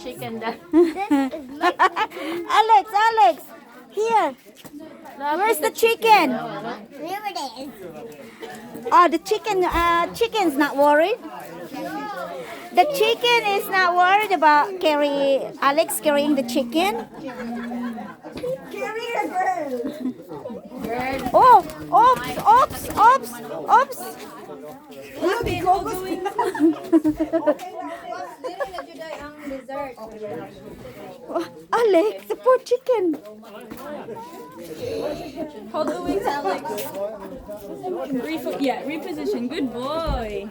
Chicken that. Alex, here. Where's the chicken? Here it is. Oh, the chicken's not worried. The chicken is not worried about Alex carrying the chicken. Carry the girl. Oh, oops. Alex, the poor chicken. Hold the wings, Alex. Reposition. Good boy.